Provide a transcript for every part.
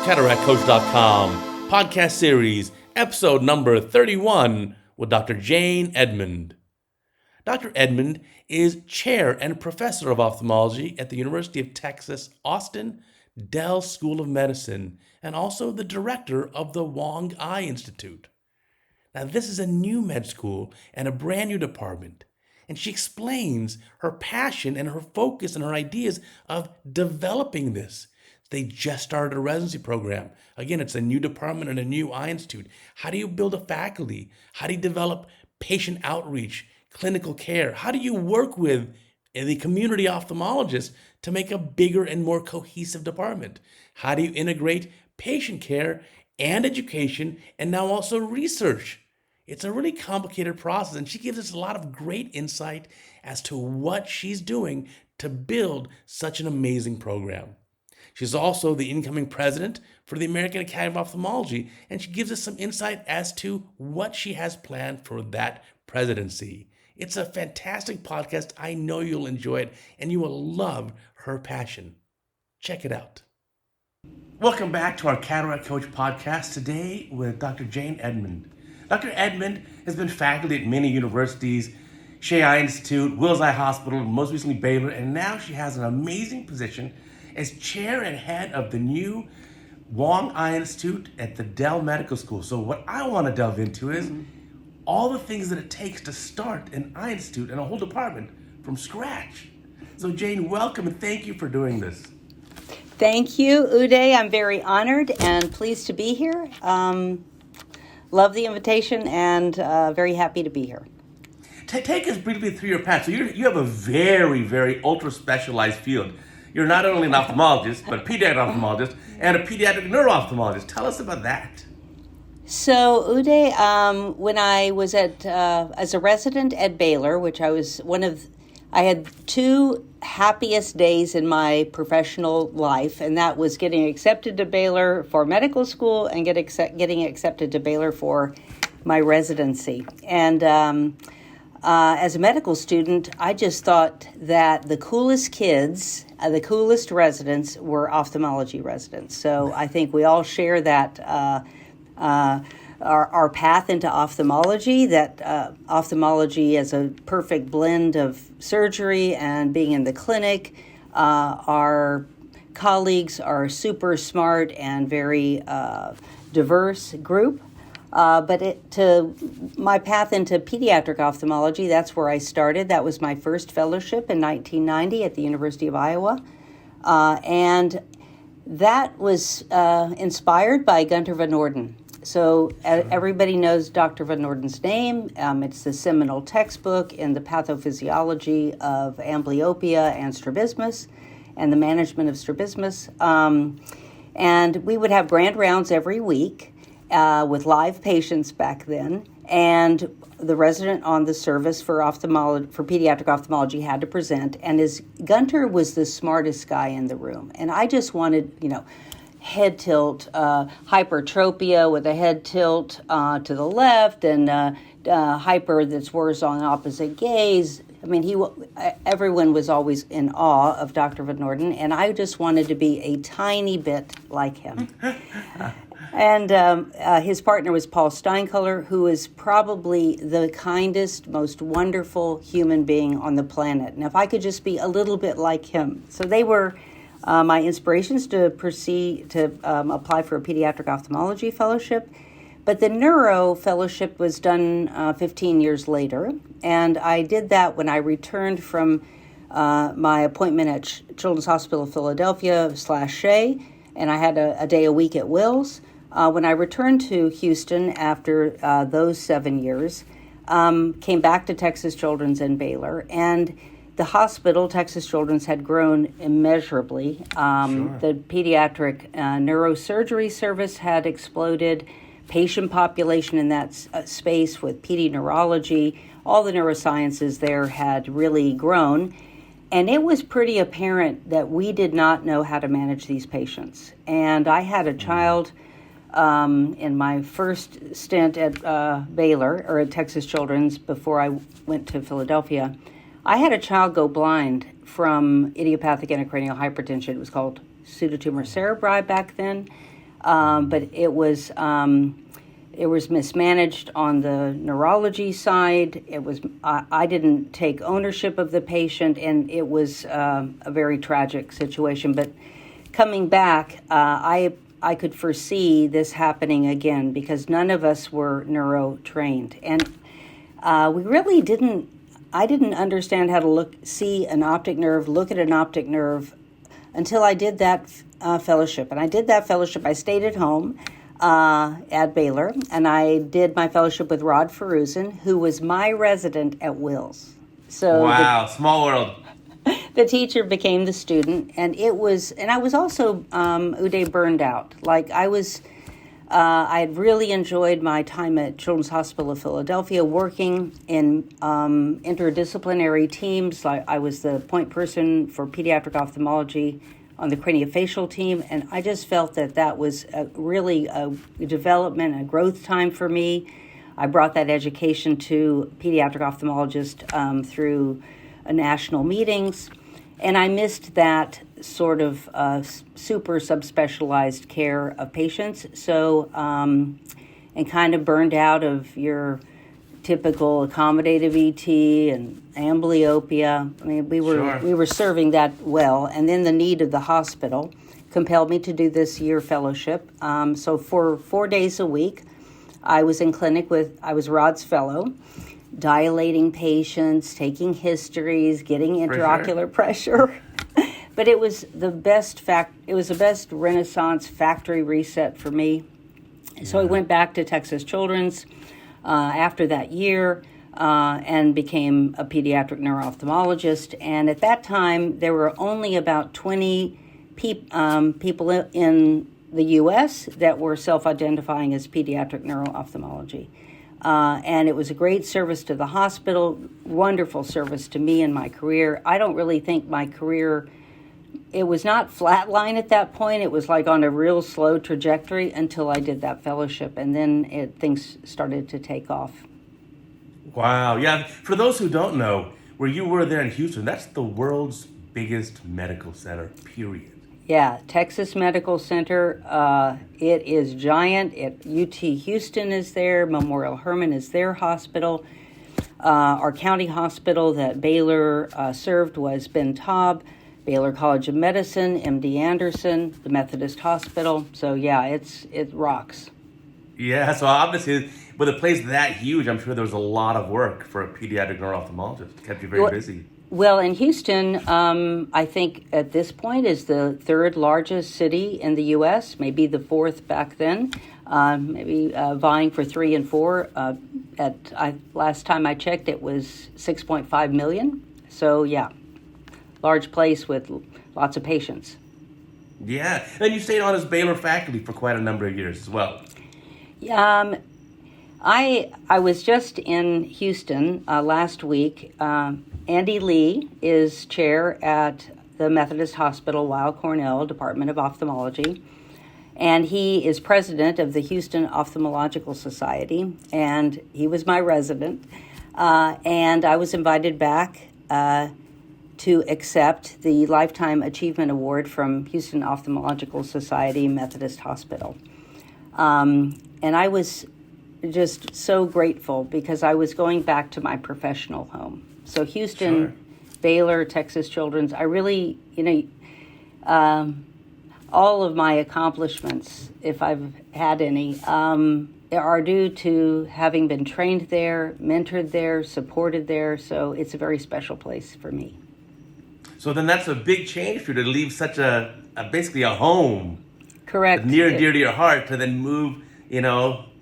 CataractCoach.com, podcast series, episode number 31 with Dr. Jane Edmond. Dr. Edmond is chair and professor of ophthalmology at the University of Texas, Austin, Dell School of Medicine, and also the director of the Wong Eye Institute. Now, this is a new med school and a brand new department, and she explains her passion and her focus and her ideas of developing this. They just started a residency program. Again, it's a new department and a new eye institute. How do you build a faculty? How do you develop patient outreach, clinical care? How do you work with the community ophthalmologists to make a bigger and more cohesive department? How do you integrate patient care and education and now also research? It's a really complicated process, and she gives us a lot of great insight as to what she's doing to build such an amazing program. She's also the incoming president for the American Academy of Ophthalmology, and she gives us some insight as to what she has planned for that presidency. It's a fantastic podcast. I know you'll enjoy it, and you will love her passion. Check it out. Welcome back to our Cataract Coach podcast today with Dr. Jane Edmond. Dr. Edmond has been faculty at many universities, Wong Eye Institute, Wills Eye Hospital, most recently Baylor, and now she has an amazing position as chair and head of the new Wong Eye Institute at the Dell Medical School. So what I want to delve into is all the things that it takes to start an eye institute and a whole department from scratch. So Jane, welcome and thank you for doing this. Thank you, Uday. I'm very honored and pleased to be here. Love the invitation and very happy to be here. Take us briefly through your path. So you have a very, very ultra-specialized field. You're not only an ophthalmologist, but a pediatric ophthalmologist and a pediatric neuro-ophthalmologist. Tell us about that. So, Uday, when I was as a resident at Baylor, which I had two happiest days in my professional life, and that was getting accepted to Baylor for medical school and getting accepted to Baylor for my residency. And as a medical student, I just thought that the coolest kids, the coolest residents were ophthalmology residents. So I think we all share that our path into ophthalmology, that ophthalmology is a perfect blend of surgery and being in the clinic. Our colleagues are super smart and very diverse group. But to my path into pediatric ophthalmology, that's where I started. That was my first fellowship in 1990 at the University of Iowa. And that was inspired by Gunther von Norden. So everybody knows Dr. von Norden's name. It's the seminal textbook in the pathophysiology of amblyopia and strabismus and the management of strabismus. And we would have grand rounds every week. With live patients back then, and the resident on the service for pediatric ophthalmology had to present, and Gunther was the smartest guy in the room, and I just wanted, head tilt, hypertropia with a head tilt to the left, and hyper that's worse on opposite gaze. I mean, everyone was always in awe of Dr. von Norden, and I just wanted to be a tiny bit like him. And his partner was Paul Steinkuller, who is probably the kindest, most wonderful human being on the planet. And if I could just be a little bit like him. So they were my inspirations to proceed to apply for a pediatric ophthalmology fellowship. But the neuro fellowship was done 15 years later. And I did that when I returned from my appointment at Children's Hospital of Philadelphia /Shea. And I had a day a week at Wills. When I returned to Houston after those 7 years, came back to Texas Children's and Baylor, and the hospital, Texas Children's, had grown immeasurably. The pediatric neurosurgery service had exploded, patient population in that space with pedi neurology, all the neurosciences there had really grown. And it was pretty apparent that we did not know how to manage these patients. And I had a child in my first stint at Baylor, or at Texas Children's, before I went to Philadelphia. I had a child go blind from idiopathic intracranial hypertension. It was called pseudotumor cerebri back then. but it was mismanaged on the neurology side. I didn't take ownership of the patient, and it was a very tragic situation. But coming back, I could foresee this happening again because none of us were neuro trained, and we really didn't. I didn't understand how to look at an optic nerve until I did that fellowship. And I did that fellowship. I stayed at home at Baylor, and I did my fellowship with Rod Feruzin, who was my resident at Wills. So wow, small world. The teacher became the student, and I was also Uday burned out. I had really enjoyed my time at Children's Hospital of Philadelphia working in interdisciplinary teams. I was the point person for pediatric ophthalmology on the craniofacial team, and I just felt that was really a development, a growth time for me. I brought that education to pediatric ophthalmologist through national meetings, and I missed that sort of super subspecialized care of patients. So, and kind of burned out of your typical accommodative ET and amblyopia. I mean, we were serving that well, and then the need of the hospital compelled me to do this year fellowship. So for 4 days a week, I was in clinic I was Rod's fellow, dilating patients, taking histories, getting intraocular pressure. But it was the best Renaissance factory reset for me. So I went back to Texas Children's after that year and became a pediatric neuro-ophthalmologist. And at that time, there were only about 20 people in the U.S. that were self-identifying as pediatric neuro-ophthalmology. And it was a great service to the hospital, wonderful service to me in my career. I don't really think my career, it was not flatline at that point. It was like on a real slow trajectory until I did that fellowship, and then things started to take off. Wow. Yeah. For those who don't know, where you were there in Houston, that's the world's biggest medical center, period. Yeah, Texas Medical Center. It is giant. UT Houston is there. Memorial Hermann is their hospital. Our county hospital that Baylor served was Ben Taub. Baylor College of Medicine, MD Anderson, the Methodist Hospital. So yeah, it rocks. Yeah, so obviously, with a place that huge, I'm sure there was a lot of work for a pediatric neuro-ophthalmologist. It kept you very busy. Well, in Houston, I think at this point is the third largest city in the U.S., maybe the fourth back then, maybe vying for 3 and 4. Last time I checked, it was 6.5 million. So yeah, large place with lots of patients. Yeah, and you stayed on as Baylor faculty for quite a number of years as well. I was just in Houston last week. Andy Lee is chair at the Methodist Hospital, Weill Cornell, Department of Ophthalmology, and he is president of the Houston Ophthalmological Society, and he was my resident, and I was invited back to accept the Lifetime Achievement Award from Houston Ophthalmological Society Methodist Hospital. And I was just so grateful because I was going back to my professional home. So Houston, sure. Baylor, Texas Children's, I really, all of my accomplishments, if I've had any, are due to having been trained there, mentored there, supported there. So it's a very special place for me. So then that's a big change for you to leave such basically a home. Correct. Near and dear to your heart to then move,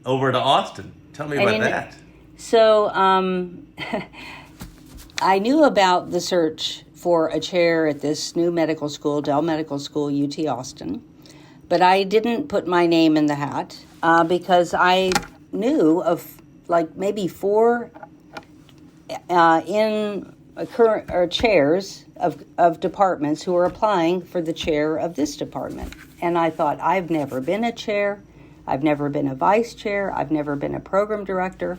over to Austin. Tell me about that. So I knew about the search for a chair at this new medical school, Dell Medical School, UT Austin, but I didn't put my name in the hat because I knew of maybe 4 chairs of departments who are applying for the chair of this department. And I thought, I've never been a chair. I've never been a vice chair. I've never been a program director.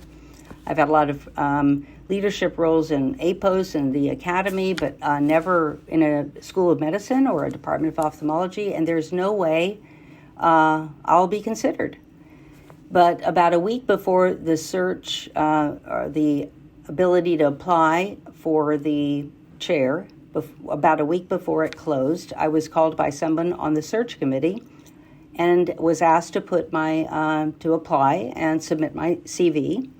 I've had a lot of leadership roles in APOS and the academy, but never in a school of medicine or a department of ophthalmology. And there's no way I'll be considered. But about a week before the search, or the ability to apply for the chair, about a week before it closed, I was called by someone on the search committee and was asked to to apply and submit my CV.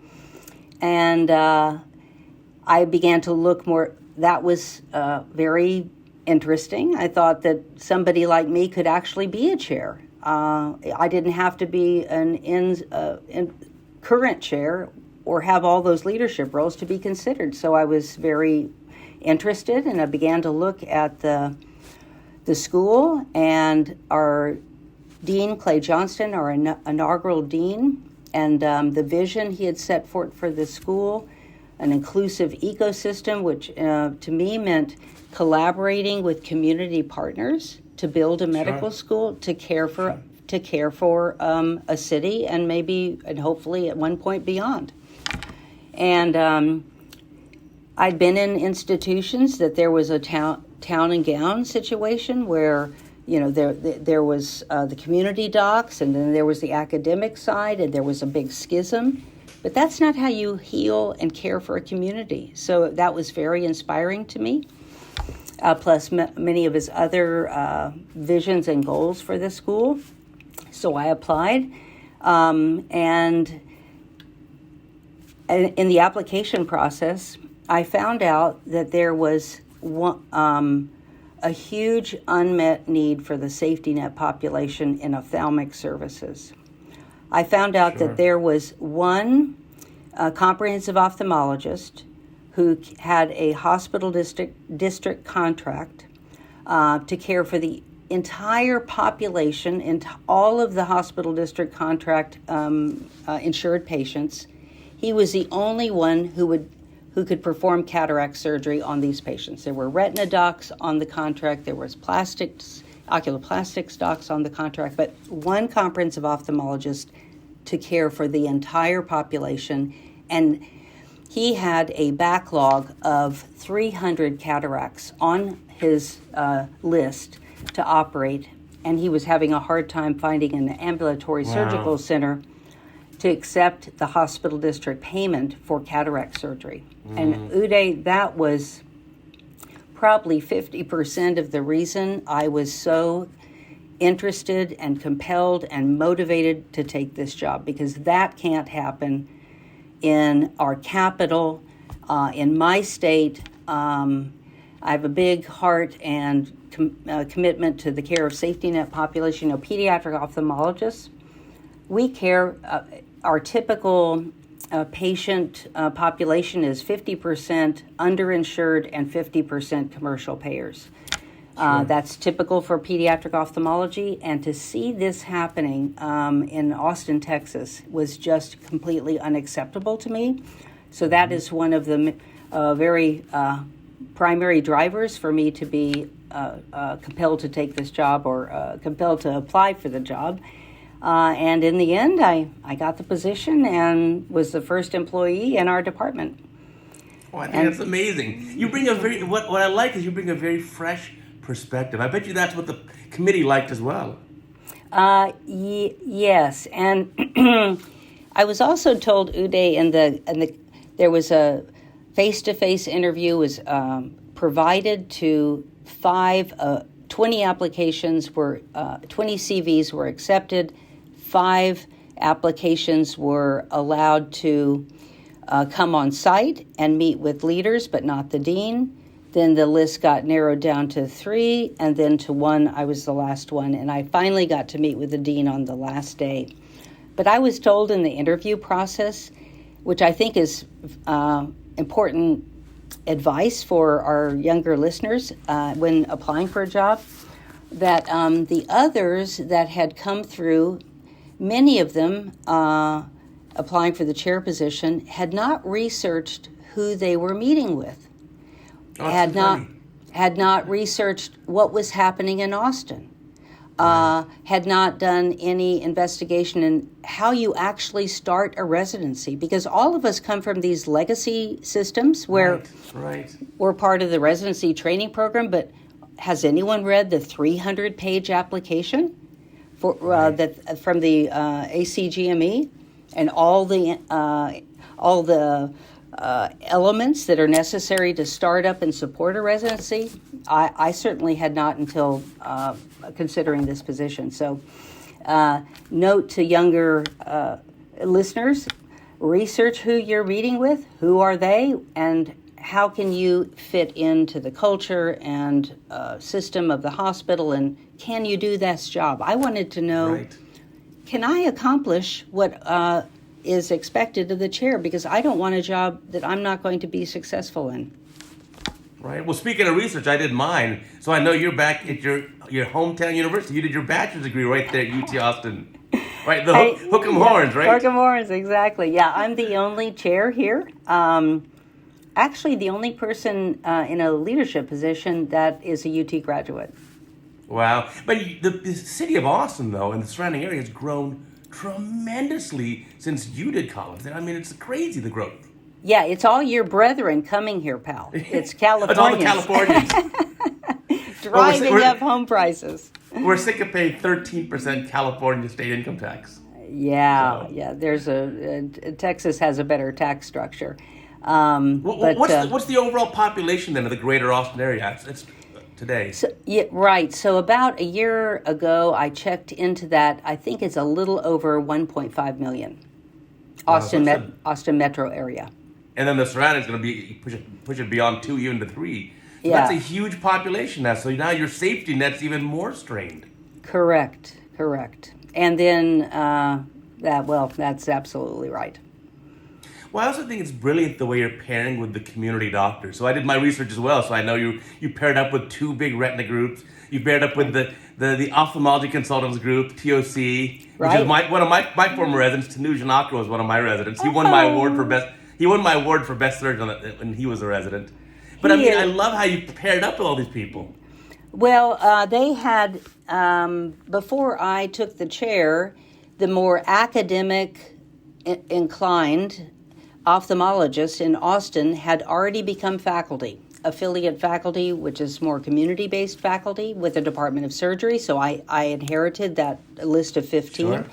And I began to look more. That was very interesting. I thought that somebody like me could actually be a chair. I didn't have to be an current chair or have all those leadership roles to be considered. So I was very interested, and I began to look at the school and our Dean, Clay Johnston, our inaugural dean, and the vision he had set forth for the school, an inclusive ecosystem, which to me meant collaborating with community partners to build a medical school to care for a city and hopefully at one point beyond. And I'd been in institutions that there was a town and gown situation where there was the community docs, and then there was the academic side, and there was a big schism. But that's not how you heal and care for a community. So that was very inspiring to me. Plus many of his other visions and goals for the school. So I applied, and in the application process, I found out that there was a huge unmet need for the safety net population in ophthalmic services. I found out that there was one comprehensive ophthalmologist who had a hospital district contract to care for the entire population and all of the hospital district contract insured patients. He was the only one who could perform cataract surgery on these patients. There were retina docs on the contract, there was oculoplastics docs on the contract, but one comprehensive ophthalmologist to care for the entire population. And he had a backlog of 300 cataracts on his list to operate, and he was having a hard time finding an ambulatory surgical center to accept the hospital district payment for cataract surgery. And Uday, that was probably 50% of the reason I was so interested and compelled and motivated to take this job, because that can't happen in our capital, in my state. I have a big heart and commitment to the care of safety net population. Pediatric ophthalmologists, we care, our typical patient population is 50% underinsured and 50% commercial payers. That's typical for pediatric ophthalmology, and to see this happening in Austin, Texas was just completely unacceptable to me. So that is one of the very primary drivers for me to be compelled to take this job, or compelled to apply for the job. And in the end, I got the position and was the first employee in our department. Oh, I think that's amazing. You bring what I like is you bring a very fresh perspective. I bet you that's what the committee liked as well. Yes, and I was also told, Uday, there was a face-to-face interview was provided to 20 applications were 20 CVs were accepted. 5 applications were allowed to come on site and meet with leaders, but not the dean. Then the list got narrowed down to 3, and then to 1. I was the last one, and I finally got to meet with the dean on the last day. But I was told in the interview process, which I think is important advice for our younger listeners when applying for a job, that the others that had come through, many of them applying for the chair position, had not researched who they were meeting with. Had not researched what was happening in Austin, had not done any investigation in how you actually start a residency, because all of us come from these legacy systems where we're part of the residency training program, but has anyone read the 300-page application for that from the ACGME and all the elements that are necessary to start up and support a residency. I certainly had not until considering this position. So note to younger listeners, research who you're meeting with, who are they, and how can you fit into the culture and system of the hospital, and can you do this job? I wanted to know, can I accomplish what is expected of the chair, because I don't want a job that I'm not going to be successful in. Right. Well, speaking of research, I did mine. So I know you're back at your hometown university. You did your bachelor's degree right there at UT Austin. Right, the hook 'em horns, right? Hook 'em horns, exactly. Yeah, I'm the only chair here. Actually, the only person in a leadership position that is a UT graduate. Wow. But the city of Austin, though, and the surrounding area has grown tremendously since you did college. I mean, it's crazy, the growth. Yeah, it's all your brethren coming here, pal. It's California. It's all the Californians. Driving up home prices. We're sick of paying 13% California state income tax. Yeah, so. Yeah. There's Texas has a better tax structure. What's the overall population then of the greater Austin area? It's today. So, yeah, right. So about a year ago, I checked into that. I think it's a little over 1.5 million. Austin metro area. And then the surrounding is going to be push it beyond 2, even to 3. So yeah. That's a huge population now. So now your safety net's even more strained. Correct. And then that's absolutely right. Well, I also think it's brilliant the way you're pairing with the community doctors. So I did my research as well. So I know you paired up with 2 big retina groups. You paired up with the ophthalmology consultants group, TOC, which is one of my former residents. Tanuj Nakra was one of my residents. He won my award for best. He won my award for best surgeon when he was a resident. But I love how you paired up with all these people. Well, they had before I took the chair, the more academic inclined ophthalmologists in Austin had already become faculty, affiliate faculty, which is more community-based faculty with the Department of Surgery. So I inherited that list of 15. Sure.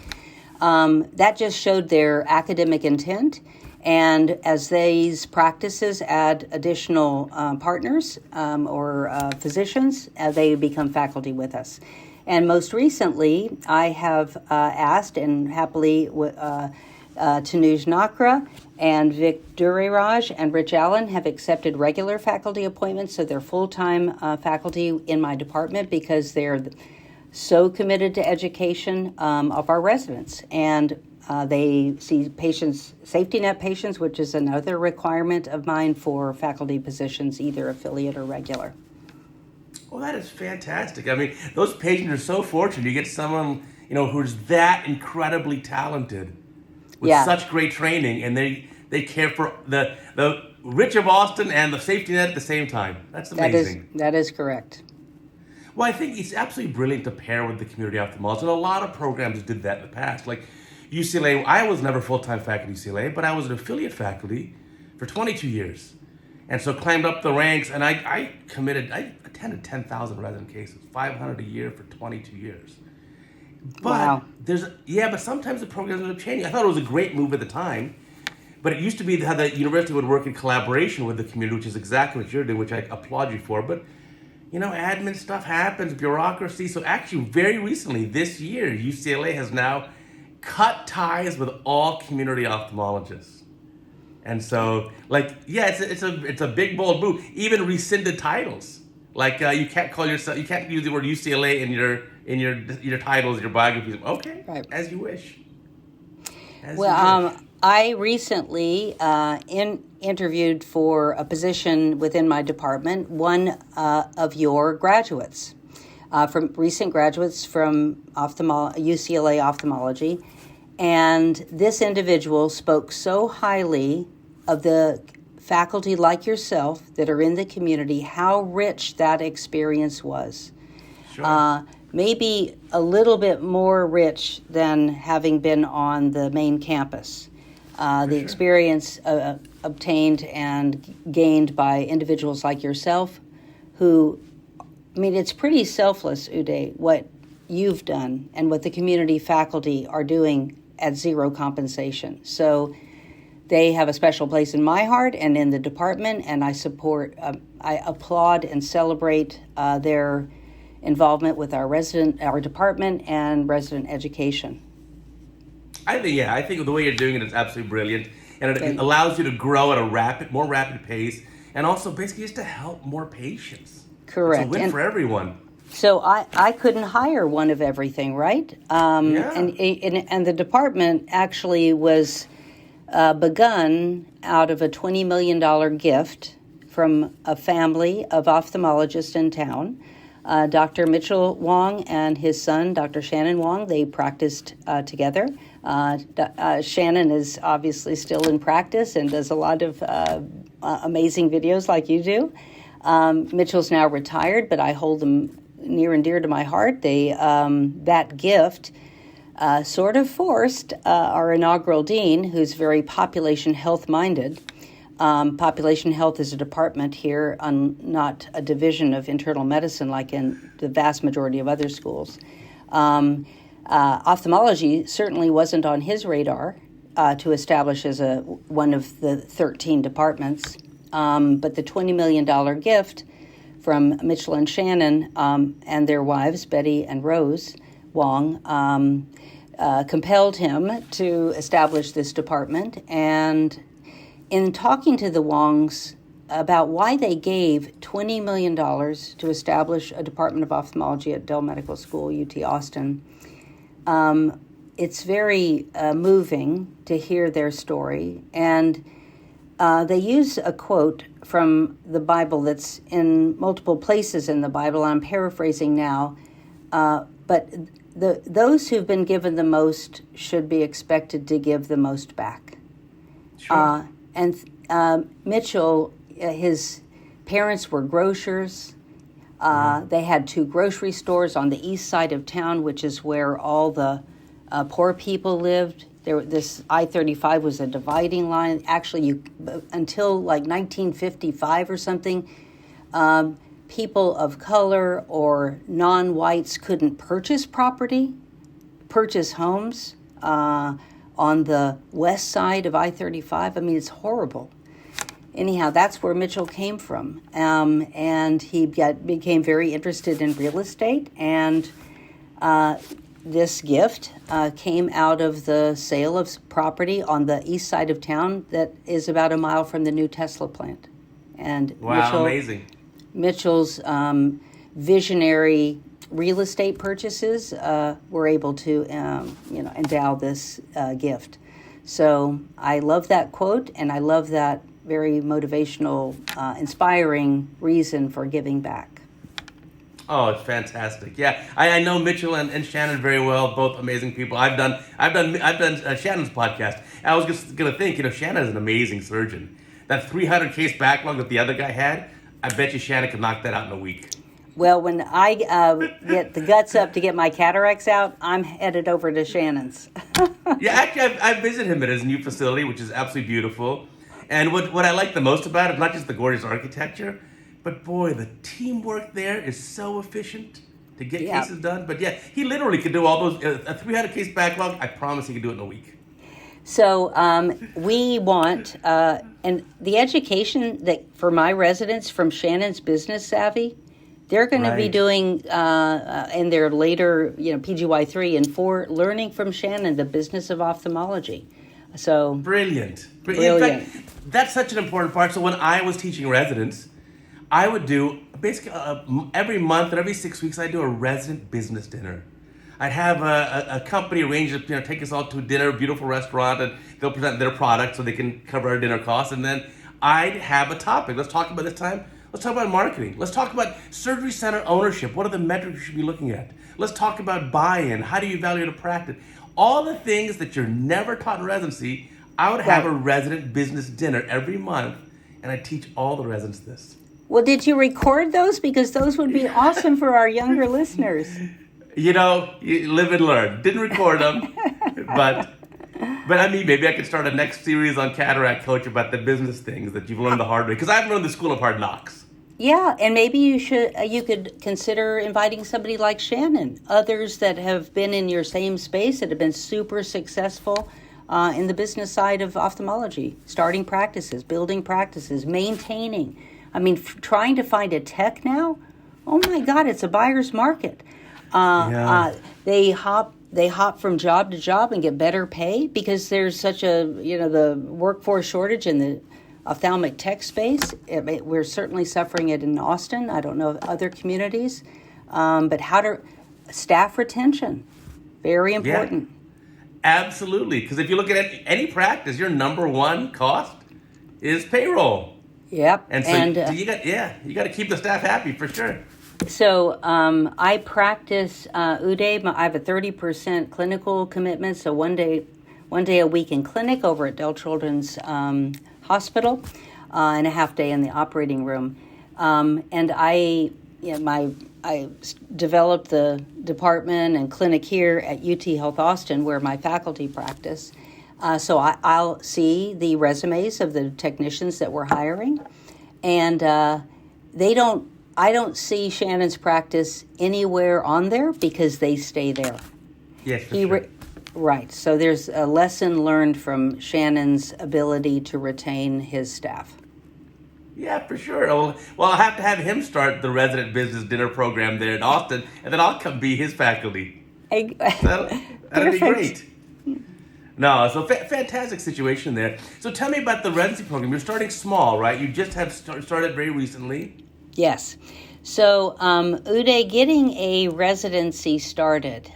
That just showed their academic intent. And as these practices add additional partners or physicians, they become faculty with us. And most recently, I have asked, and happily, Tanuj Nakra and Vic Duriraj and Rich Allen have accepted regular faculty appointments, so they're full-time faculty in my department because they're so committed to education of our residents. And they see patients, safety net patients, which is another requirement of mine for faculty positions, either affiliate or regular. Well, that is fantastic. I mean, those patients are so fortunate. You get someone, who's that incredibly talented with such great training, and they care for the rich of Austin and the safety net at the same time. That's amazing. That is correct. Well, I think it's absolutely brilliant to pair with the community ophthalmologist, and a lot of programs did that in the past. Like UCLA, I was never full-time faculty at UCLA, but I was an affiliate faculty for 22 years. And so climbed up the ranks, and I attended 10,000 resident cases, 500 a year for 22 years. But but sometimes the programs end up changing. I thought it was a great move at the time, but it used to be how the university would work in collaboration with the community, which is exactly what you're doing, which I applaud you for. But, admin stuff happens, bureaucracy. So actually, very recently, this year, UCLA has now cut ties with all community ophthalmologists. And so, it's a big, bold move. Even rescinded titles. Like you can't use the word UCLA in your titles, your biographies. Okay, right. As you wish. I recently interviewed for a position within my department. One of your graduates, from recent graduates from UCLA ophthalmology, and this individual spoke so highly of the faculty like yourself that are in the community, how rich that experience was. Sure. Maybe a little bit more rich than having been on the main campus. The experience obtained and gained by individuals like yourself who, it's pretty selfless, Uday, what you've done and what the community faculty are doing at zero compensation. So they have a special place in my heart and in the department, and I applaud and celebrate their involvement with our department and resident education. I think the way you're doing it is absolutely brilliant, and it allows you to grow at a more rapid pace, and also basically just to help more patients. Correct. It's a win for everyone. So I couldn't hire one of everything, right? And the department actually was begun out of a $20 million gift from a family of ophthalmologists in town. Dr. Mitchell Wong and his son, Dr. Shannon Wong, they practiced together. Shannon is obviously still in practice and does a lot of amazing videos like you do. Mitchell's now retired, but I hold them near and dear to my heart. That gift sort of forced our inaugural dean, who's very population health minded. Population health is a department here, not a division of internal medicine like in the vast majority of other schools. Ophthalmology certainly wasn't on his radar to establish as one of the 13 departments, but the $20 million gift from Mitchell and Shannon and their wives, Betty and Rose Wong, compelled him to establish this department. And in talking to the Wongs about why they gave $20 million to establish a Department of Ophthalmology at Dell Medical School, UT Austin, it's very moving to hear their story. And they use a quote from the Bible that's in multiple places in the Bible. I'm paraphrasing now, but those who've been given the most should be expected to give the most back. Sure. And Mitchell, his parents were grocers. They had 2 grocery stores on the east side of town, which is where all the poor people lived. This I-35 was a dividing line. Actually, until like 1955 or something, people of color or non-whites couldn't purchase homes on the west side of I-35. I mean, it's horrible. Anyhow, that's where Mitchell came from, and he became very interested in real estate, and this gift came out of the sale of property on the east side of town that is about a mile from the new Tesla plant. And wow, amazing. Mitchell's visionary real estate purchases were able to endow this gift. So I love that quote, and I love that very motivational, inspiring reason for giving back. Oh, it's fantastic! Yeah, I know Mitchell and Shannon very well. Both amazing people. I've done Shannon's podcast. I was just gonna think, Shannon is an amazing surgeon. That 300 case backlog that the other guy had, I bet you Shannon could knock that out in a week. Well, when I get the guts up to get my cataracts out, I'm headed over to Shannon's. Yeah, actually, I visited him at his new facility, which is absolutely beautiful. And what I like the most about it, not just the gorgeous architecture, but boy, the teamwork there is so efficient to get cases done. But yeah, he literally could do all those, a 300 case backlog, I promise he could do it in a week. So we want, and the education that for my residents from Shannon's Business Savvy, they're going to be doing in their later, PGY3 and 4, learning from Shannon, the business of ophthalmology. So Brilliant. In fact, that's such an important part. So when I was teaching residents, I would do basically every month or every 6 weeks, I'd do a resident business dinner. I'd have a company arrange to take us all to dinner, a beautiful restaurant, and they'll present their product so they can cover our dinner costs. And then I'd have a topic. Let's talk about this time. Let's talk about marketing. Let's talk about surgery center ownership. What are the metrics you should be looking at? Let's talk about buy-in. How do you evaluate a practice? All the things that you're never taught in residency, I would have a resident business dinner every month, and I teach all the residents this. Well, did you record those? Because those would be awesome for our younger listeners. You live and learn. Didn't record them, but I mean, maybe I could start a next series on CataractCoach about the business things that you've learned the hard way. Because I've learned the School of Hard Knocks. Yeah, and maybe you could consider inviting somebody like Shannon, others that have been in your same space that have been super successful in the business side of ophthalmology, starting practices, building practices, maintaining. I mean, trying to find a tech now. Oh my God, it's a buyer's market. They hop from job to job and get better pay because there's such the workforce shortage in the ophthalmic tech space. We're certainly suffering it in Austin. I don't know of other communities, but staff retention, very important. Yeah, absolutely, because if you look at any practice, your number one cost is payroll. Yep, and so you got to keep the staff happy for sure. So I practice Uday. I have a 30% clinical commitment, so one day a week in clinic over at Dell Children's Hospital, and a half day in the operating room. And I developed the department and clinic here at UT Health Austin, where my faculty practice. So I'll see the resumes of the technicians that we're hiring, and I don't see Shannon's practice anywhere on there because they stay there. Yes, for sure. Right. So there's a lesson learned from Shannon's ability to retain his staff. Yeah, for sure. Well, I'll have to have him start the resident business dinner program there in Austin, and then I'll come be his faculty. That'll be great. No, so fantastic situation there. So tell me about the residency program. You're starting small, right? You just have started very recently. Yes. So, Uday, getting a residency started.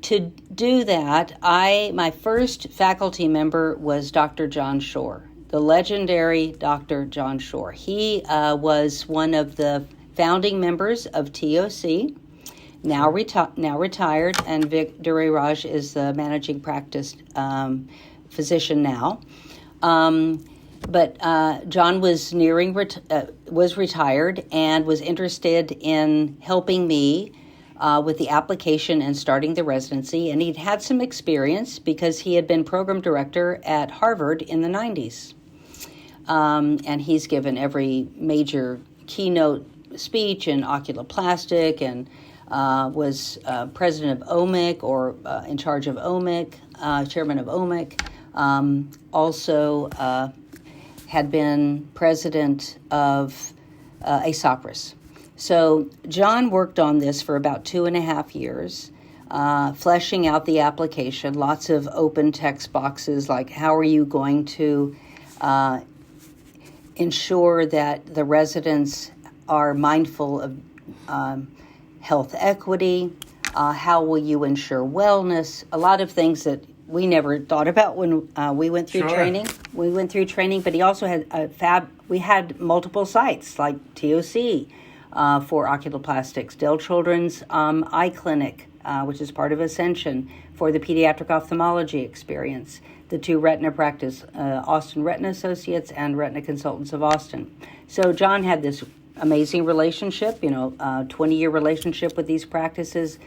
To do that, my first faculty member was Dr. John Shore, the legendary Dr. John Shore. He was one of the founding members of TOC, now retired, and Vic Duraraj is the managing practice physician now. But John was was retired and was interested in helping me with the application and starting the residency. And he'd had some experience because he had been program director at Harvard in the 90s. And he's given every major keynote speech in oculoplastic and was president of OMIC or in charge of OMIC, chairman of OMIC. Also had been president of ASOPRIS. So John worked on this for about 2.5 years, fleshing out the application, lots of open text boxes like how are you going to ensure that the residents are mindful of health equity, how will you ensure wellness, a lot of things that we never thought about when we went through training. We went through training, but he also had we had multiple sites like TOC for oculoplastics, Dell Children's Eye Clinic, which is part of Ascension, for the pediatric ophthalmology experience, the two retina practice, Austin Retina Associates and Retina Consultants of Austin. So John had this amazing relationship, 20-year relationship with these practices,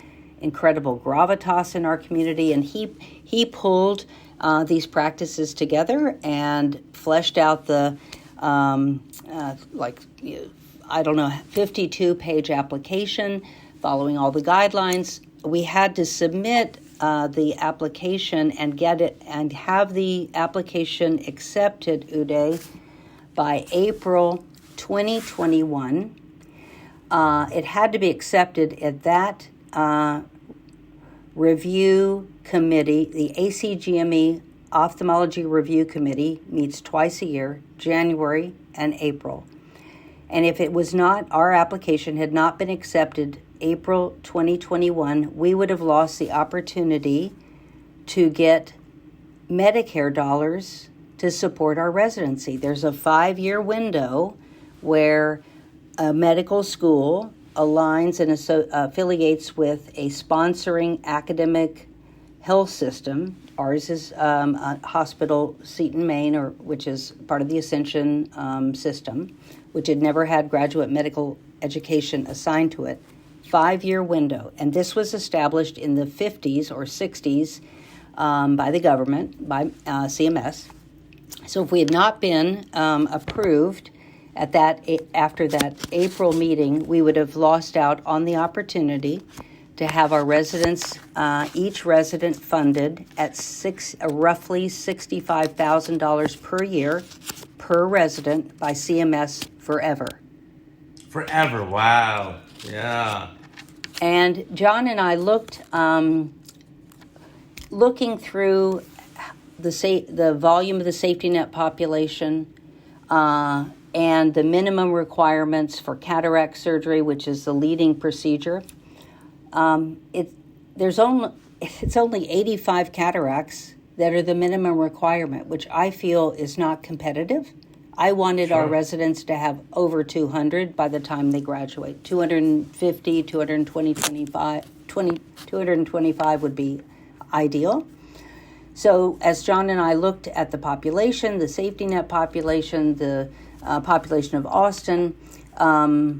incredible gravitas in our community, and he pulled these practices together and fleshed out the 52-page application following all the guidelines. We had to submit the application and get it and have the application accepted, Uday, by April 2021. It had to be accepted at that review committee. The ACGME Ophthalmology Review Committee meets twice a year, January and April. And if it was not, our application had not been accepted April 2021, we would have lost the opportunity to get Medicare dollars to support our residency. There's a 5-year window where a medical school aligns and affiliates with a sponsoring academic health system. Ours is a hospital, Seton, Maine, which is part of the Ascension system, which had never had graduate medical education assigned to it. 5-year window. And this was established in the 50s or 60s by the government, by CMS. So if we had not been approved after that April meeting, we would have lost out on the opportunity to have our residents, each resident funded at roughly $65,000 per year per resident by CMS forever. Forever, wow. Yeah. And John and I looking through the volume of the safety net population and the minimum requirements for cataract surgery, which is the leading procedure. It's only 85 cataracts that are the minimum requirement, which I feel is not competitive. I wanted our residents to have over 200 by the time they graduate. 250, 225 would be ideal. So as John and I looked at the population, the safety net population, the population of Austin,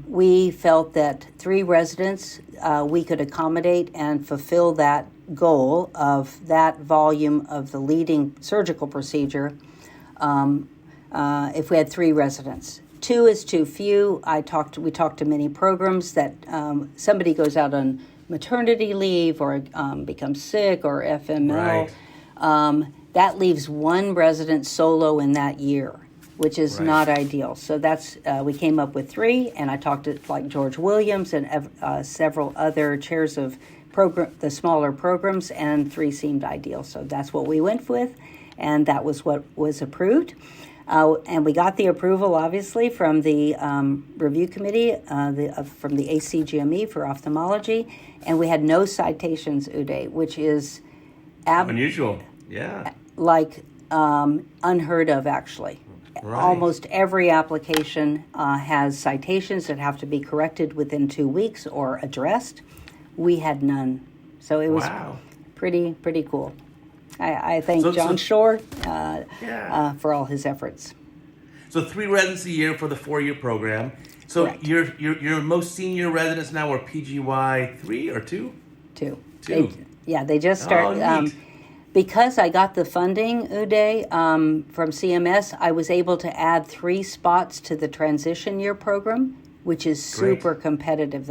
we felt that 3 residents we could accommodate and fulfill that goal of that volume of the leading surgical procedure if we had 3 residents. 2 is too few. We talked to many programs that somebody goes out on maternity leave or becomes sick or FML. Right. That leaves 1 resident solo in that year, which is not ideal. So that's we came up with 3, and I talked to like George Williams and several other chairs of the smaller programs, and 3 seemed ideal. So that's what we went with, and that was what was approved. And we got the approval, obviously, from the review committee, from the ACGME for ophthalmology, and we had no citations, Uday, which is unusual, like unheard of, actually. Right. Almost every application has citations that have to be corrected within 2 weeks or addressed. We had none, so it was pretty cool. I thank John Shore for all his efforts. So 3 residents a year for the 4-year program. So Correct. your most senior residents now are PGY 3 or 2? 2. 2. They just started. Neat. Because I got the funding, Uday, from CMS, I was able to add 3 spots to the transition year program, which is super competitive.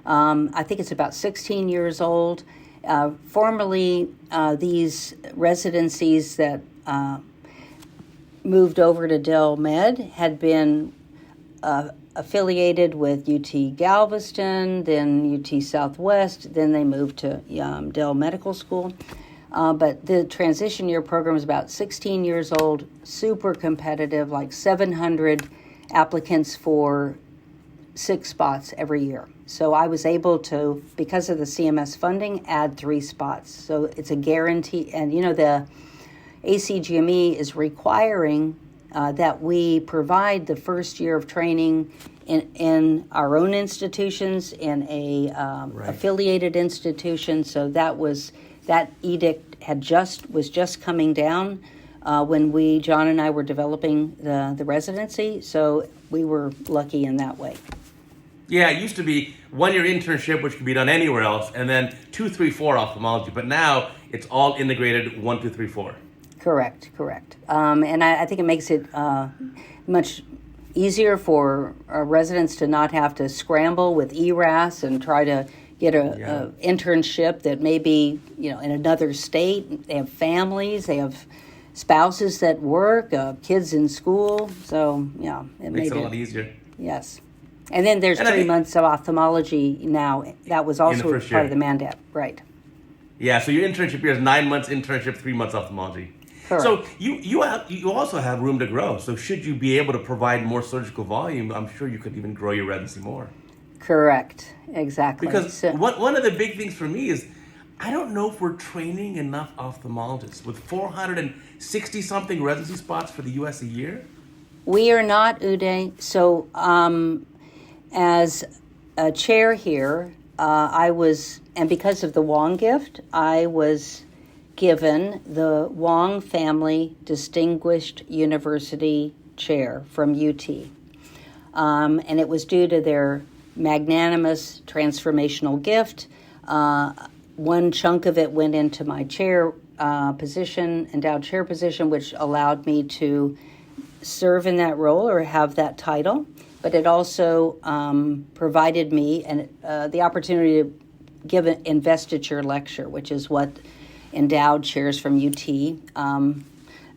I think it's about 16 years old. Formerly, these residencies that moved over to Dell Med had been affiliated with UT Galveston, then UT Southwest, then they moved to Dell Medical School. But the transition year program is about 16 years old, super competitive, like 700 applicants for 6 spots every year. So I was able to, because of the CMS funding, add 3 spots. So it's a guarantee. And, the ACGME is requiring that we provide the first year of training in our own institutions, in a affiliated institution. So that edict was just coming down when John and I were developing the residency. So we were lucky in that way. Yeah, it used to be 1-year internship, which could be done anywhere else, and then 2, 3, 4 ophthalmology. But now it's all integrated 1, 2, 3, 4. Correct. And I think it makes it much easier for residents to not have to scramble with ERAS and try to get a internship that may be in another state. They have families, they have spouses that work, kids in school. So it makes it a lot easier. Yes. And then there's 3 months of ophthalmology now. That was also part of the mandate, right? Yeah, so your internship year is 9 months internship, 3 months ophthalmology. Correct. So you also have room to grow. So should you be able to provide more surgical volume, I'm sure you could even grow your residency more. Correct, exactly. Because one of the big things for me is I don't know if we're training enough ophthalmologists with 460-something residency spots for the U.S. a year. We are not, Uday. So as a chair here, and because of the Wong gift, I was given the Wong Family Distinguished University Chair from UT. And it was due to their magnanimous transformational gift. One chunk of it went into my chair position, endowed chair position, which allowed me to serve in that role or have that title, but it also provided me the opportunity to give an investiture lecture, which is what endowed chairs from UT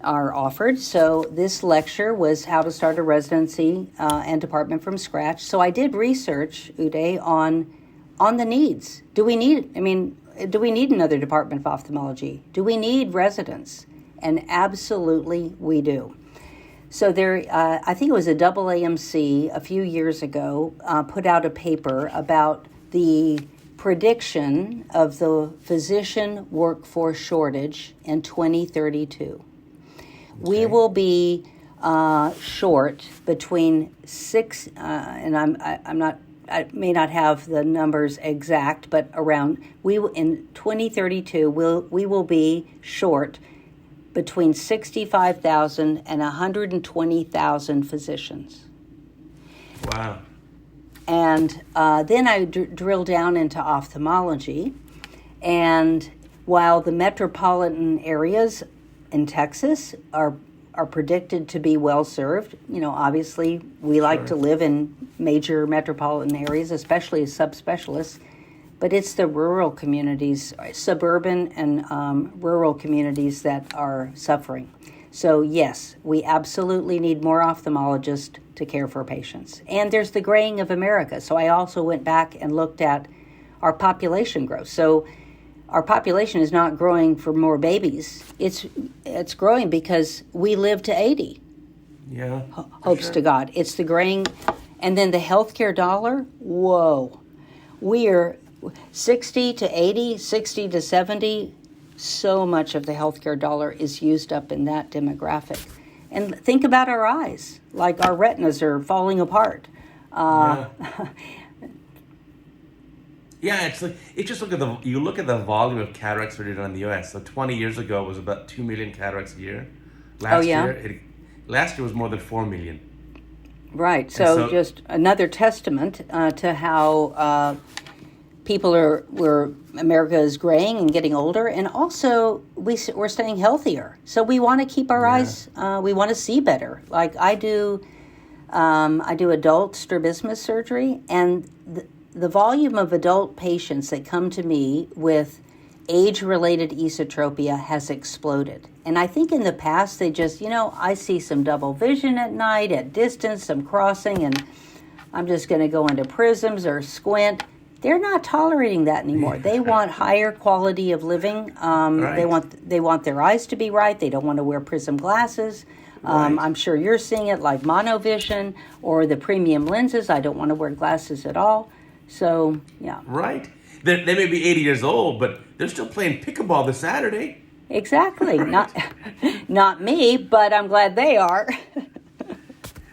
are offered. So this lecture was how to start a residency and department from scratch. So I did research, Uday, on the needs. Do we need another Department of Ophthalmology? Do we need residents? And absolutely we do. So I think it was a AAMC a few years ago, put out a paper about the prediction of the physician workforce shortage in 2032. Okay. We will be short between six, and I may not have the numbers exact, but in 2032 we will be short between 65,000 and 120,000 physicians. Wow. And then I drill down into ophthalmology. And while the metropolitan areas in Texas are predicted to be well served, obviously we like to live in major metropolitan areas, especially as subspecialists. But it's the rural communities, suburban and rural communities that are suffering. So yes, we absolutely need more ophthalmologists to care for patients. And there's the graying of America. So I also went back and looked at our population growth. So our population is not growing for more babies. It's growing because we live to 80. Yeah. Hopes to God. It's the graying. And then the healthcare dollar, whoa. We are 60 to 80, 60 to 70, so much of the healthcare dollar is used up in that demographic. And think about our eyes, like our retinas are falling apart. Yeah, you look at the volume of cataract surgery done in the U.S. So 20 years ago it was about 2 million cataracts a year. Last year was more than 4 million. Right. So just another testament to how America is graying and getting older, and also we're staying healthier. So we want to keep our eyes, we want to see better. Like I do adult strabismus surgery, and the volume of adult patients that come to me with age-related esotropia has exploded. And I think in the past they just, I see some double vision at night, at distance, some crossing, and I'm just going to go into prisms or squint. They're not tolerating that anymore. They want higher quality of living. Right. They want their eyes to be right. They don't want to wear prism glasses. Right. I'm sure you're seeing it like monovision or the premium lenses. I don't want to wear glasses at all. So, yeah. Right. They may be 80 years old, but they're still playing pickleball this Saturday. Exactly. Right. Not me, but I'm glad they are.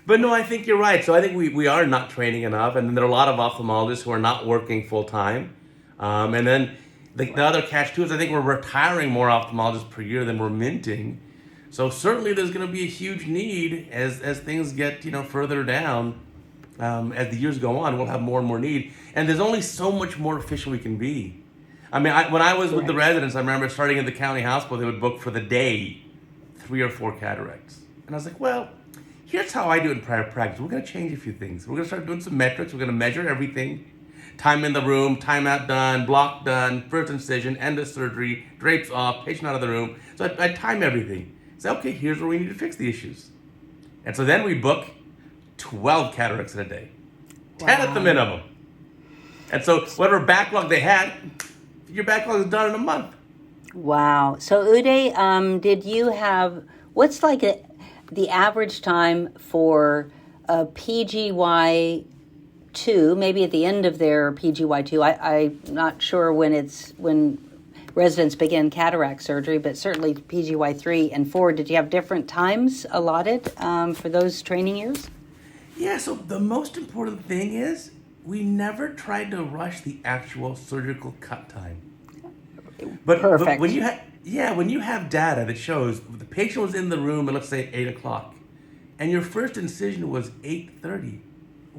But no, I think you're right. So I think we are not training enough, and then there are a lot of ophthalmologists who are not working full time. And then the other catch too is I think we're retiring more ophthalmologists per year than we're minting. So certainly there's going to be a huge need as things get further down. As the years go on, we'll have more and more need, and there's only so much more efficient we can be. I mean, when I was with the residents, I remember starting in the county hospital, they would book for the day 3 or 4 cataracts, and I was like, well. Here's how I do it in private practice. We're going to change a few things. We're going to start doing some metrics. We're going to measure everything. Time in the room, time out done, block done, first incision, end of surgery, drapes off, patient out of the room. So I time everything. Say, okay, here's where we need to fix the issues. And so then we book 12 cataracts in a day. 10 at the minimum. And so whatever backlog they had, your backlog is done in a month. Wow. So Uday, did you have, what's the average time for a PGY2, maybe at the end of their PGY2, I'm not sure when residents begin cataract surgery, but certainly PGY3 and 4, did you have different times allotted for those training years? Yeah, so the most important thing is we never tried to rush the actual surgical cut time. Perfect. But when you have data that shows the patient was in the room at, let's say, 8 o'clock, and your first incision was 8:30,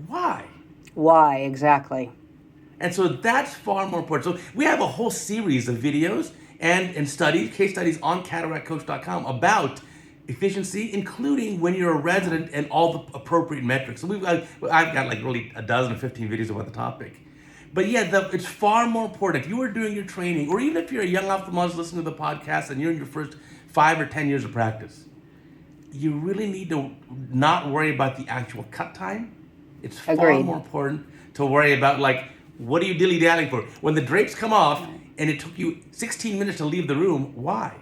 why? Why, exactly. And so that's far more important. So we have a whole series of videos and studies, case studies on CataractCoach.com about efficiency, including when you're a resident and all the appropriate metrics. So I've got like really a dozen or 15 videos about the topic. But yeah, it's far more important. If you were doing your training, or even if you're a young ophthalmologist listening to the podcast and you're in your first 5 or 10 years of practice, you really need to not worry about the actual cut time. It's far Agreed. more important to worry about, like, what are you dilly-dallying for? When the drapes come off and it took you 16 minutes to leave the room, why?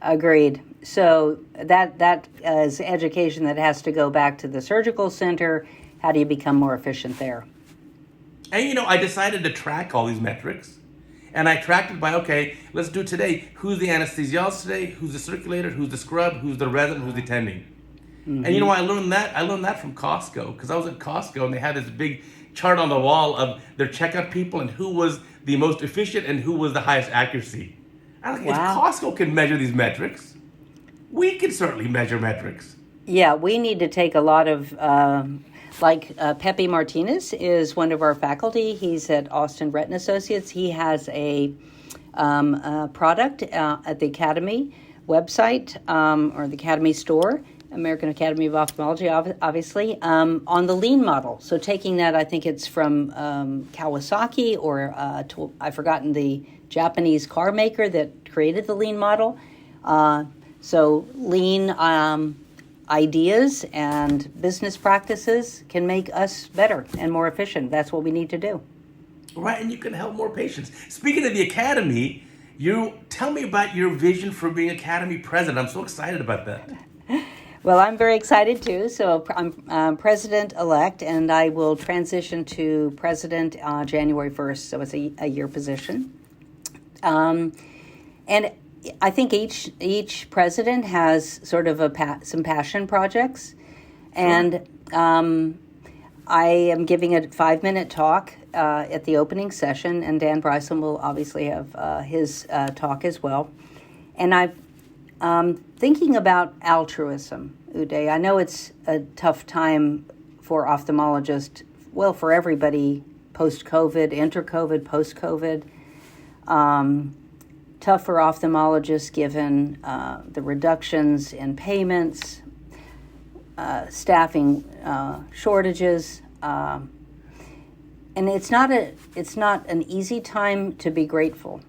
Agreed. So that is education that has to go back to the surgical center. How do you become more efficient there? And I decided to track all these metrics. And I tracked it by, okay, let's do today. Who's the anesthesiologist today? Who's the circulator? Who's the scrub? Who's the resident? Who's the attending? Mm-hmm. And I learned that from Costco, because I was at Costco and they had this big chart on the wall of their checkout people and who was the most efficient and who was the highest accuracy. I'm like, If Costco can measure these metrics, we can certainly measure metrics. Yeah, we need to take a lot of, Pepe Martinez is one of our faculty. He's at Austin Retina Associates. He has a product at the Academy website, or the Academy store, American Academy of Ophthalmology, obviously, on the lean model. So taking that, I think it's from Kawasaki, or I've forgotten the Japanese car maker that created the lean model. So lean ideas and business practices can make us better and more efficient. That's what we need to do. Right, and you can help more patients. Speaking of the Academy, you tell me about your vision for being Academy president. I'm so excited about that. Well, I'm very excited too. So I'm president-elect, and I will transition to president January 1st. So it's a year position. And I think each president has sort of some passion projects. And I am giving a 5-minute talk at the opening session, and Dan Bryson will obviously have his talk as well. And I'm thinking about altruism, Uday. I know it's a tough time for ophthalmologists, well, for everybody, post-COVID, inter-COVID, post-COVID. Tough for ophthalmologists given the reductions in payments, staffing shortages, and it's not an easy time to be grateful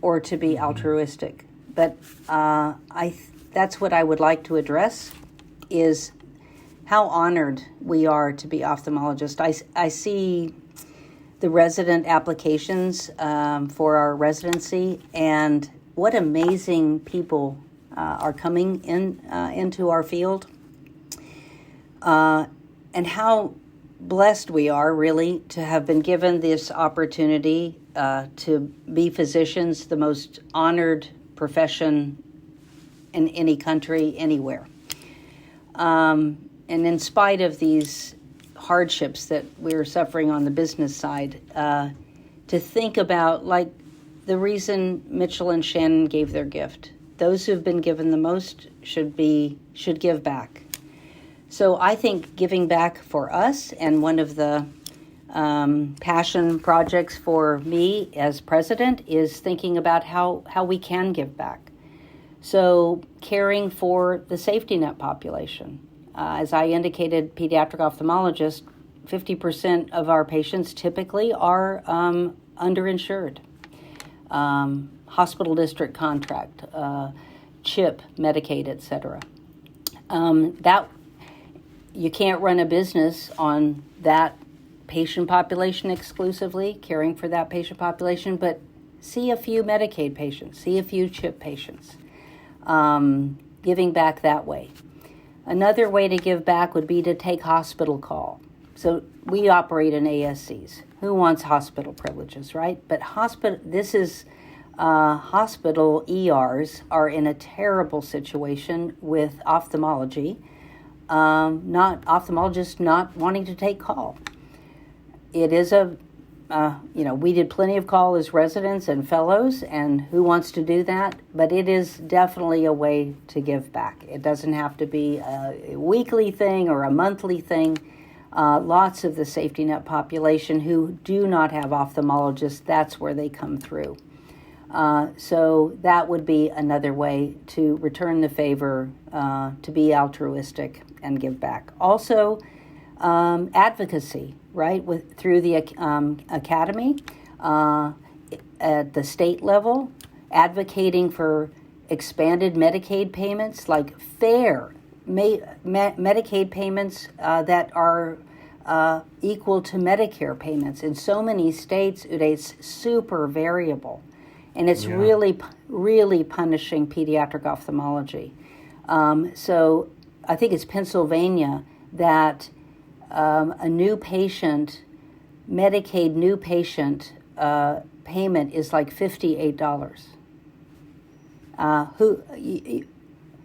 or to be altruistic. But that's what I would like to address, is how honored we are to be ophthalmologists. I see the resident applications for our residency, and what amazing people are coming into our field, and how blessed we are really to have been given this opportunity to be physicians, the most honored profession in any country, anywhere. And in spite of these hardships that we're suffering on the business side, to think about, like, the reason Mitchell and Shannon gave their gift. Those who've been given the most should give back. So I think giving back for us, and one of the passion projects for me as president, is thinking about how we can give back. So caring for the safety net population. As I indicated, pediatric ophthalmologists, 50% of our patients typically are underinsured. Hospital district contract, CHIP, Medicaid, etc. That you can't run a business on that patient population exclusively, caring for that patient population, but see a few Medicaid patients, see a few CHIP patients, giving back that way. Another way to give back would be to take hospital call. So we operate in ASCs. Who wants hospital privileges, right? But hospital ERs are in a terrible situation with ophthalmology, ophthalmologists not wanting to take call. It is we did plenty of call as residents and fellows, and who wants to do that? But it is definitely a way to give back. It doesn't have to be a weekly thing or a monthly thing. Lots of the safety net population who do not have ophthalmologists, that's where they come through. So that would be another way to return the favor, to be altruistic and give back. Also, advocacy, right, through the academy, at the state level, advocating for expanded Medicaid payments, like fair Medicaid payments that are equal to Medicare payments. In so many states, Uday, it's super variable, and it's really punishing pediatric ophthalmology. So I think it's Pennsylvania that a new patient, Medicaid new patient payment is like $58.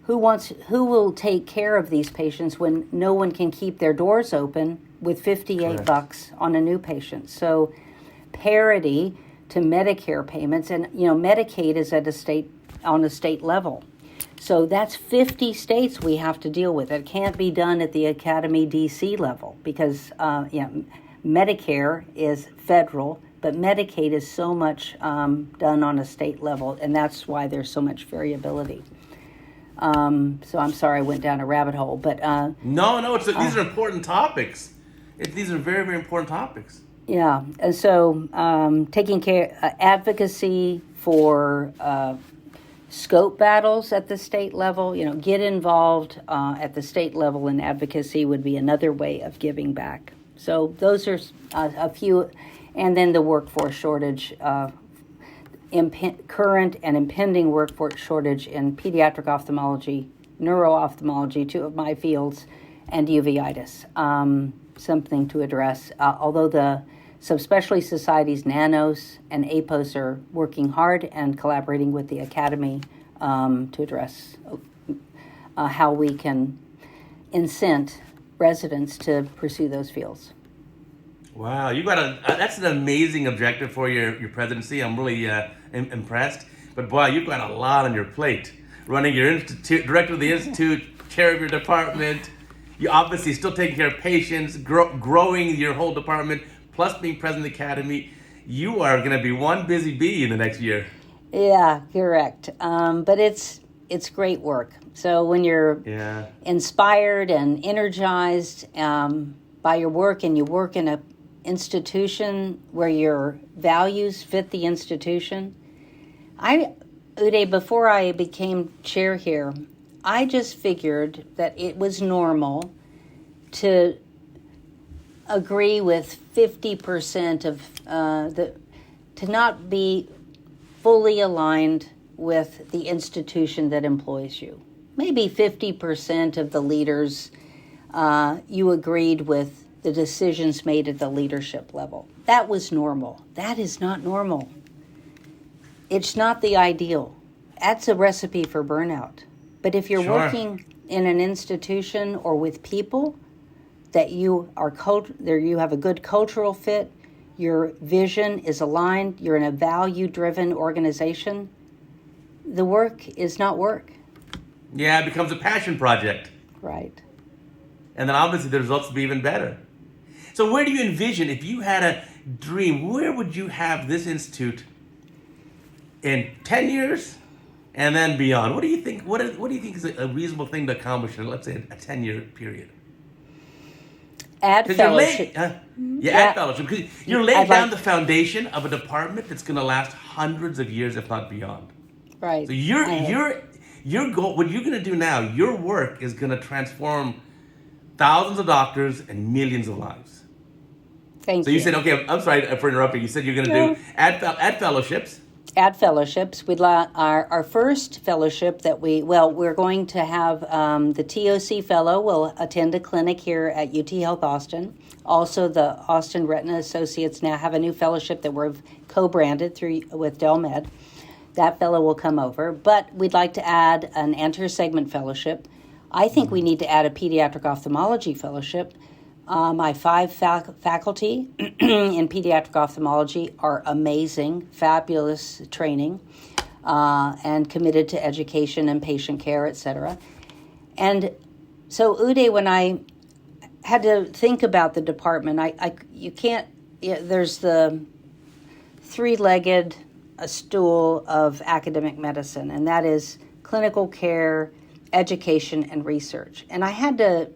Who will take care of these patients when no one can keep their doors open with $58 on a new patient? So parity to Medicare payments, and Medicaid is on a state level. So that's 50 states we have to deal with. It can't be done at the Academy DC level because Medicare is federal, but Medicaid is so much done on a state level, and that's why there's so much variability. So I'm sorry I went down a rabbit hole, but no, these are important topics. These are very, very important topics. Yeah, and so taking care, advocacy for scope battles at the state level. Get involved at the state level in advocacy would be another way of giving back. So those are a few, and then the workforce shortage. Current and impending workforce shortage in pediatric ophthalmology, neuro-ophthalmology, two of my fields, and uveitis. Something to address. Although the subspecialty societies, NANOS and APOS, are working hard and collaborating with the Academy to address how we can incent residents to pursue those fields. Wow, you got that's an amazing objective for your presidency. I'm really impressed. But boy, you've got a lot on your plate. Running your institute, director of the institute, chair of your department. You're obviously still taking care of patients, growing your whole department, plus being president of the academy. You are going to be one busy bee in the next year. Yeah, correct. But it's great work. So when you're inspired and energized by your work, and you work in a institution where your values fit the institution. Uday, before I became chair here, I just figured that it was normal to agree with 50% of to not be fully aligned with the institution that employs you. Maybe 50% of the leaders you agreed with the decisions made at the leadership level. That was normal. That is not normal. It's not the ideal. That's a recipe for burnout. But if you're working in an institution or with people that you have a good cultural fit, your vision is aligned, you're in a value-driven organization, the work is not work. Yeah, it becomes a passion project. Right. And then obviously the results will be even better. So where do you envision, if you had a dream, where would you have this institute in 10 years and then beyond? What do you think? What do you think is a reasonable thing to accomplish in, let's say, a 10-year period? Add fellowship. Add fellowship. Because you're laying down the foundation of a department that's going to last hundreds of years, if not beyond. Right. So your goal, what you're going to do now, your work is going to transform thousands of doctors and millions of lives. Thank you. So you said, okay, I'm sorry for interrupting. You said you're going to do add fellowships. Add fellowships. Our first fellowship that we're going to have the TOC fellow will attend a clinic here at UT Health Austin. Also, the Austin Retina Associates now have a new fellowship that we've co-branded with Dell Med. That fellow will come over, but we'd like to add an anterior segment fellowship. I think we need to add a pediatric ophthalmology fellowship. My 5 faculty in pediatric ophthalmology are amazing, fabulous training, and committed to education and patient care, etc. And so, Uday, when I had to think about the department, there's the three-legged a stool of academic medicine, and that is clinical care, education, and research. And I had to,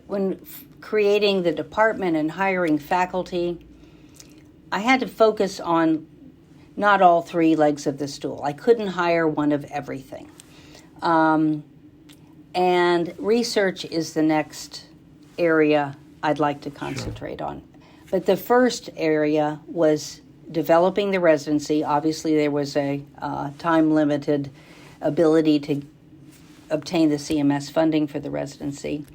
when creating the department and hiring faculty, I had to focus on not all three legs of the stool. I couldn't hire one of everything. And research is the next area I'd like to concentrate on. But the first area was developing the residency. Obviously, there was a time-limited ability to obtain the CMS funding for the residency.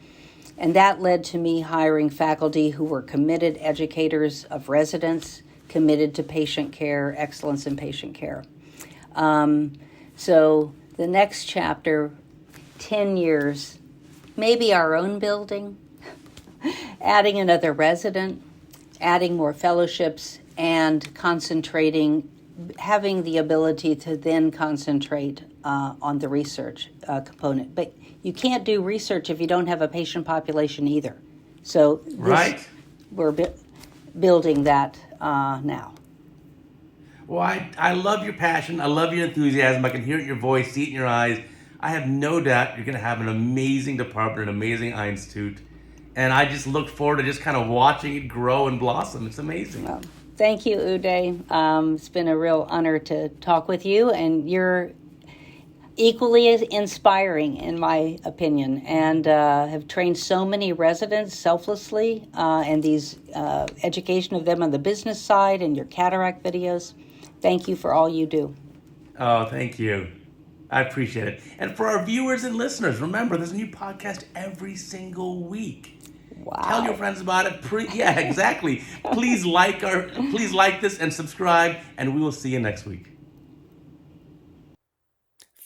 And that led to me hiring faculty who were committed educators of residents, committed to patient care, excellence in patient care. So the next chapter, 10 years, maybe our own building, adding another resident, adding more fellowships, and concentrating, having the ability to then concentrate on the research component. But you can't do research if you don't have a patient population either. So we're building that now. Well, I love your passion. I love your enthusiasm. I can hear it in your voice, see it in your eyes. I have no doubt you're going to have an amazing department, an amazing Eye Institute. And I just look forward to just kind of watching it grow and blossom. It's amazing. Well, thank you, Uday. It's been a real honor to talk with you, and you're equally as inspiring, in my opinion, and have trained so many residents selflessly, and these education of them on the business side and your cataract videos. Thank you for all you do. Oh, thank you. I appreciate it. And for our viewers and listeners, remember, there's a new podcast every single week. Wow. Tell your friends about it. Yeah, exactly. Please like this and subscribe, and we will see you next week.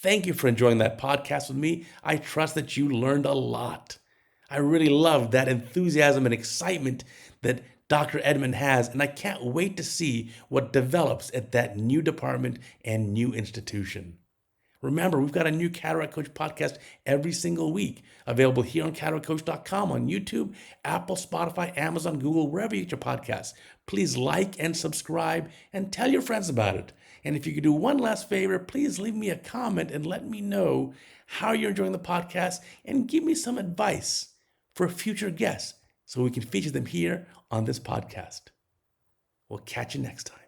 Thank you for enjoying that podcast with me. I trust that you learned a lot. I really love that enthusiasm and excitement that Dr. Edmund has, and I can't wait to see what develops at that new department and new institution. Remember, we've got a new Cataract Coach podcast every single week, available here on CataractCoach.com, on YouTube, Apple, Spotify, Amazon, Google, wherever you get your podcasts. Please like and subscribe and tell your friends about it. And if you could do one last favor, please leave me a comment and let me know how you're enjoying the podcast and give me some advice for future guests so we can feature them here on this podcast. We'll catch you next time.